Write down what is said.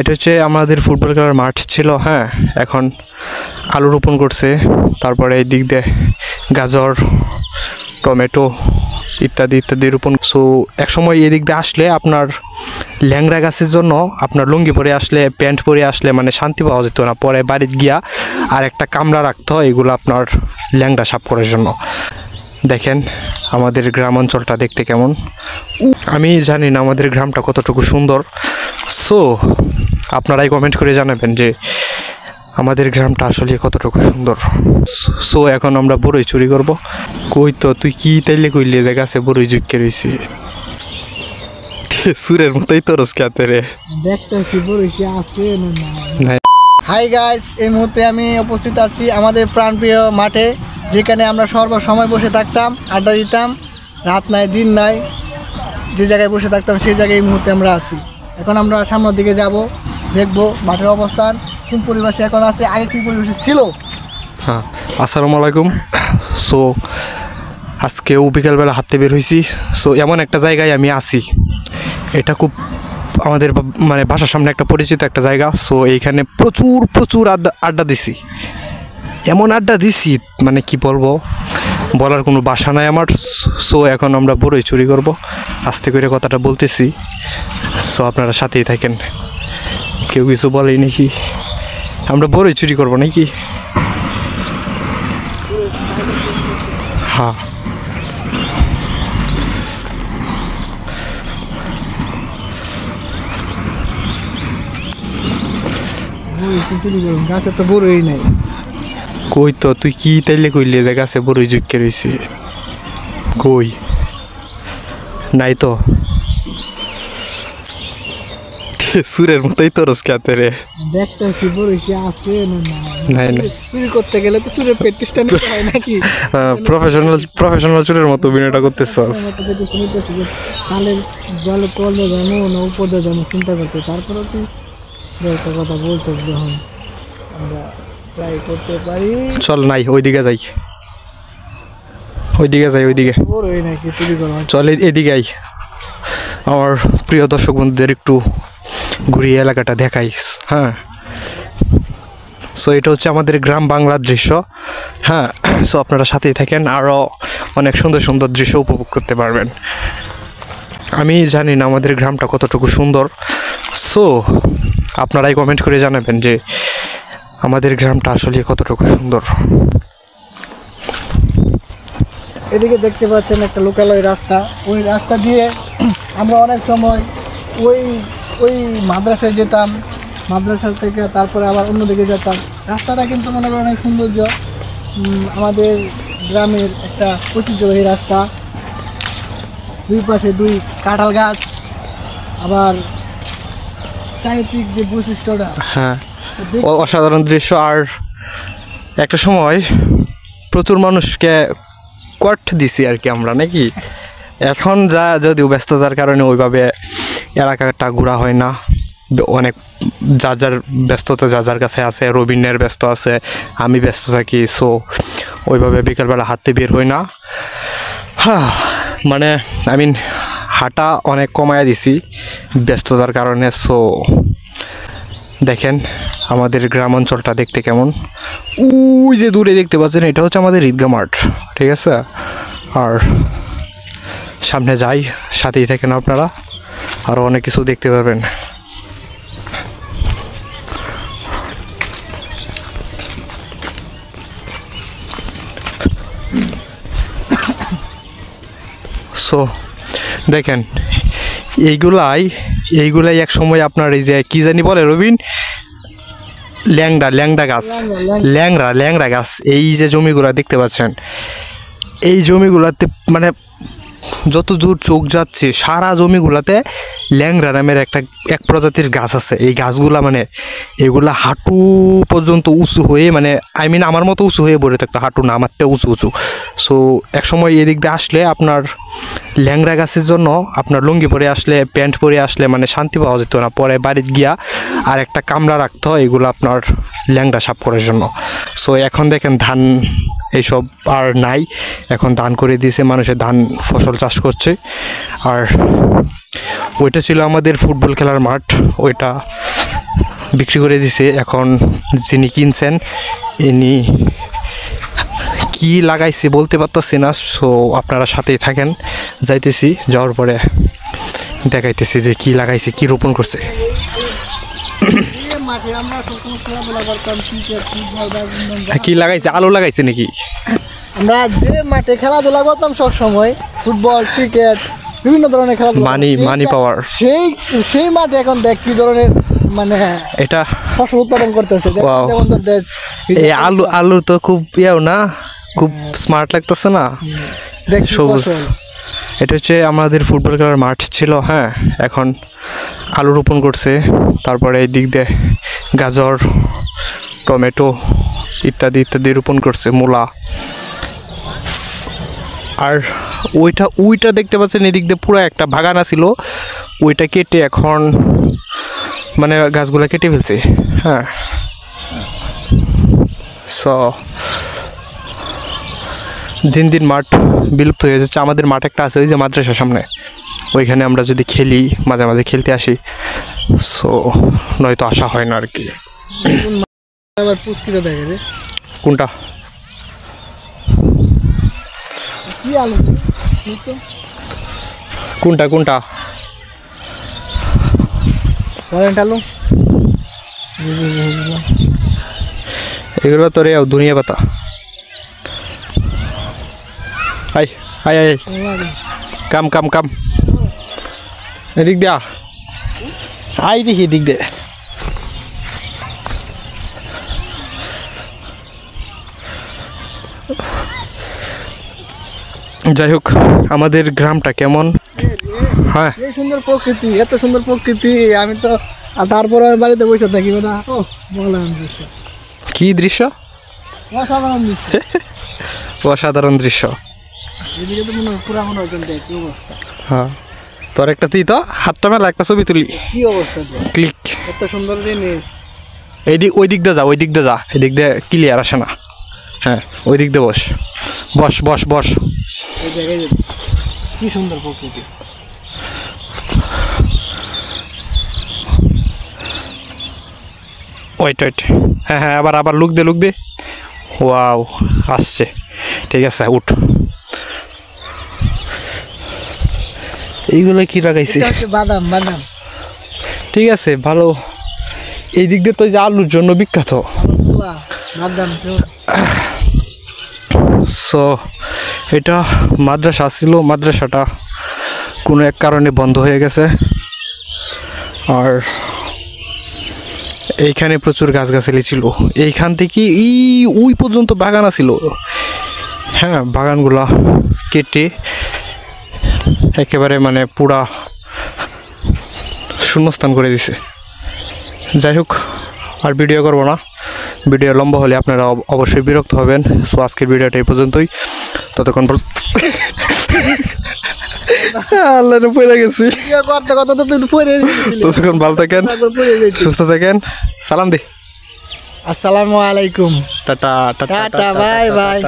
এটা হচ্ছে আমাদের ফুটবল খেলার মাঠ ছিল। হ্যাঁ, এখন আলু রোপণ করছে, তারপরে এই দিক দিয়ে গাজর, টমেটো ইত্যাদি ইত্যাদি রোপণ। সো একসময় এই দিক দিয়ে আসলে আপনার ল্যাংড়া গাছের জন্য আপনার লুঙ্গি পরে আসলে, প্যান্ট পরে আসলে মানে শান্তি পাওয়া যেত না। পরে বাড়িতে গিয়া আর একটা কামড়া রাখতে হয় এগুলো আপনার ল্যাংড়া সাফ করার জন্য। দেখেন আমাদের গ্রাম অঞ্চলটা দেখতে কেমন। আমি জানি না আমাদের গ্রামটা কতটুকু সুন্দর। সো আপনারাই কমেন্ট করে জানাবেন যে আমাদের গ্রামটা আসলে কতটুকু সুন্দর। সো এখন আমরা বড়ই চুরি করব। কই তো তুই কি তাইলে কইলে যে গাছে বড়ই জুইকে রয়েছি, সুরের মতোই তোরস কাতে রে, দেখতেছি বড়ই কি আছে না। হাই গাইস, এই মুহূর্তে আমি উপস্থিত আছি আমাদের প্রাণপ্রিয় মাঠে, যেখানে আমরা সর্বসময় বসে থাকতাম, আড্ডা দিতাম, রাত নাই দিন নাই, যে জায়গায় বসে থাকতাম সেই জায়গায় এই মুহূর্তে আমরা আছি। এখন আমরা সামনের দিকে যাব, দেখব মাঠের অবস্থান, কোন পরিবেশে এখন আছে, আগে কী পরিবেশে ছিল। হ্যাঁ, আসসালামু আলাইকুম। সো আজকেও বিকালবেলা হাঁটতে বের হয়েছি। সো এমন একটা জায়গায় আমি আছি, এটা খুব আমাদের মানে বাসার সামনে একটা পরিচিত একটা জায়গা। সো এইখানে প্রচুর প্রচুর আড্ডা দিছি, এমন আড্ডা দিছি মানে কি বলবো, বলার কোনো বাসা নাই আমার। সো এখন আমরা বড়ই চুরি করব, আস্তে করে কথাটা বলতেছি। সো আপনারা সাথেই থাকেন। কেউ কিছু বলেই নাকি আমরা বড়ই চুরি করব নাকি? হ্যাঁ, গাছে তো বড়ই নাই। কই তো তুই কি তাইলে কইলে যে গাছে বড়ই জুইকে রয়েছি, কই নাই তো, সুরের মতোই তোরস কাতে রে, দেখতেছি বড়ই কি আছে নাই না। চুরি করতে গেলে তো চুরের প্র্যাকটিসটা নিতে হয় নাকি? প্রফেশনাল চুরের মতো বিনয়টা করতেছস। তাহলে জলে কলে যাবো না উপদে যাবো চিন্তা করতে, তারপরে তুই একটা কথা বলতে যখন আমরা ট্রাই করতে পারি। চল নাই ওইদিকে যাই, ওইদিকে যাই, ওইদিকে বড়ই নাকি চুরি করা। চল এদিকে আই, আমার প্রিয় দর্শক বন্ধুদের একটু ঘুরিয়ে এলাকাটা দেখাইস। হ্যাঁ, সো এটা হচ্ছে আমাদের গ্রাম বাংলার দৃশ্য। হ্যাঁ, সো আপনারা সাথেই থাকেন, আরও অনেক সুন্দর সুন্দর দৃশ্য উপভোগ করতে পারবেন। আমি জানি না আমাদের গ্রামটা কতটুকু সুন্দর। সো আপনারাই কমেন্ট করে জানাবেন যে আমাদের গ্রামটা আসলে কতটুকু সুন্দর। এদিকে দেখতে পাচ্ছেন একটা লোকালয় রাস্তা, ওই রাস্তা দিয়ে আমরা অনেক সময় ওই ওই মাদ্রাসায় যেতাম, মাদ্রাসা থেকে তারপরে আবার অন্যদিকে যেতাম। রাস্তাটা কিন্তু মনে করেন অনেক সৌন্দর্য, আমাদের গ্রামের একটা ঐতিহ্যবাহী রাস্তা, দুই পাশে দুই কাঁঠাল গাছ, আবার চারিত্রিক যে বৈশিষ্ট্যটা, হ্যাঁ, অসাধারণ দৃশ্য। আর একটা সময় প্রচুর মানুষকে কট দিছি আর কি আমরা নাকি। এখন যা যদিও ব্যস্ততার কারণে ওইভাবে এলাকাটা ঘোরা হয় না, অনেক যার যার ব্যস্ততা যার যার কাছে আছে। রবীন্দ্রের ব্যস্ত আছে, আমি ব্যস্ত থাকি। সো ওইভাবে বিকালবেলা হাঁটতে বের হই না। হ্যাঁ, মানে হাঁটা অনেক কমায়া দিছি ব্যস্ততার কারণে। সো দেখেন আমাদের গ্রাম অঞ্চলটা দেখতে কেমন। ওই যে দূরে দেখতে পাচ্ছেন, এটা হচ্ছে আমাদের ঈদগাহ মাঠ, ঠিক আছে। আর সামনে যাই, সাথেই থাকেন আপনারা, আরও অনেক কিছু দেখতে পাবেন। সো দেখেন এইগুলাই এক সময় আপনার এই যে কি জানি বলে রবিন, ল্যাংড়া গাছ। এই যে জমিগুলা দেখতে পাচ্ছেন, এই জমিগুলাতে মানে যত দূর চোখ যাচ্ছে সারা জমিগুলাতে ল্যাংড়া নামের এক প্রজাতির গাছ আছে। এই গাছগুলা মানে এগুলা হাঁটু পর্যন্ত উঁচু হয়ে, মানে আমার মতো উঁচু হয়ে পড়ে থাকতো, হাঁটু না আমারতে উঁচু উঁচু। সো একসময় এদিক দিয়ে আসলে আপনার ল্যাংড়া গাছের জন্য আপনার লুঙ্গি পরে আসলে, প্যান্ট পরে আসলে মানে শান্তি পাওয়া যেত না। পরে বাড়িতে গিয়া আর একটা কামড়া রাখতে হয় এগুলো আপনার ল্যাংড়া সাফ করার জন্য। সো এখন দেখেন ধান এইসব আর নাই, এখন ধান করে দিয়েছে, মানুষের ধান ফসল চাষ করছে। আর ওইটা ছিল আমাদের ফুটবল খেলার মাঠ, ওইটা বিক্রি করে দিছে। এখন যিনি কিনছেন ইনি কি লাগাইছে বলতে পারতেছি না, সো আপনারা সাথেই থাকেন। যাইতেছি, যাওয়ার পরে দেখাইতেছি যে কি লাগাইছে, কি রোপণ করছে। এই মাঠে আমরা সবসময় খেলাধুলা করতাম, ক্রিকেট, ফুটবল, ব্যাডমিন্টন। কি লাগাইছে? আলু লাগাইছে নাকি? আমরা যে মাঠে খেলাধুলা করতাম সব সময়, ফুটবল, ক্রিকেট, বিভিন্ন ধরনের খেলাধুলা, মানি পাওয়ার। সেই মাঠে এখন দেখ কি ধরনের মানে এটা ফসল উৎপাদন করতেছে। Wow. যেমন ধর দেশ এই আলু তো খুব ইয়াও না, খুব স্মার্ট লাগতেছে না, দেখ সবুজ। এটা হচ্ছে আমাদের ফুটবল খেলার মাঠ ছিল, হ্যাঁ। এখন আলু রোপণ করছে, তারপরে এই দিক দিয়ে গাজর, টমেটো ইত্যাদি ইত্যাদি রোপণ করছে, মূলা। আর ওইটা দেখতে পাচ্ছেন, এদিক দিয়ে পুরো একটা বাগান ছিল, ওইটা কেটে এখন মানে গাছগুলা কেটে ফেলছে, হ্যাঁ। সো দিন দিন মাঠ বিলুপ্ত হয়ে যাচ্ছে। আমাদের মাঠ একটা আছে ওই যে মাদ্রাসার সামনে, ওইখানে আমরা যদি খেলি, মাঝে মাঝে খেলতে আসি, সো নয়তো আসা হয় না আর কি। আবার পুষ্কিটা দেখে রে, কোনটা? কি আলু কোনটা? করেন্ট আলু, এগুলো তো রে দুনিয়া পাতা। আই আই আই কাম এদিক দিয়া আই, দেখি এদিক দে। যাই হোক, আমাদের গ্রামটা কেমন? হ্যাঁ, এই সুন্দর প্রকৃতি, এত সুন্দর প্রকৃতি, আমি তো আর তারপরে আমি বাড়িতে বসে থাকি না। ও বললাম দৃশ্য, কি দৃশ্য? অসাধারণ দৃশ্য, অসাধারণ দৃশ্য। এদিকে তো মনে হয় পুরা মনে হয় দেখ কি অবস্থা। হ্যাঁ, তোর একটা তুই তো হাতটা মেলা একটা ছবি তুলি, কি অবস্থা দেখ, ক্লিক। এত সুন্দর জিনিস। ওই দিক দিয়ে যা, এদিক দিয়ে ক্লিয়ার আসে না। হ্যাঁ, ওই দিক দিয়ে বস। এই জায়গায় কি সুন্দর প্রকৃতি। ওয়েট হ্যাঁ, আবার লুক দে। ওয়াও, আসছে, ঠিক আছে, উঠ। এইগুলো কি লাগাইছে? এটা হচ্ছে বাদাম। ঠিক আছে, ভালো। এই দিক দিয়ে তো যে আলুর জন্য বিখ্যাত। বাদাম সো এটা মাদ্রাসা ছিল, মাদ্রাসাটা কোনো এক কারণে বন্ধ হয়ে গেছে। আর এইখানে প্রচুর গাছগাছালি ছিল, এইখান থেকে ওই পর্যন্ত বাগান ছিল, হ্যাঁ। বাগানগুলা কেটে একেবারে মানে পুরা শূন্যস্থান করে দিছে। যাই হোক, আর ভিডিও করবো না, ভিডিও লম্বা হলে আপনারা অবশ্যই বিরক্ত হবেন। সো আজকের ভিডিওটা এই পর্যন্তই। ততক্ষণ আল্লাহ পড়ে গেছি। ততক্ষণ ভালো থাকেন, সুস্থ থাকেন। সালাম দি। আসসালামু আলাইকুম। Tata tata, bye bye.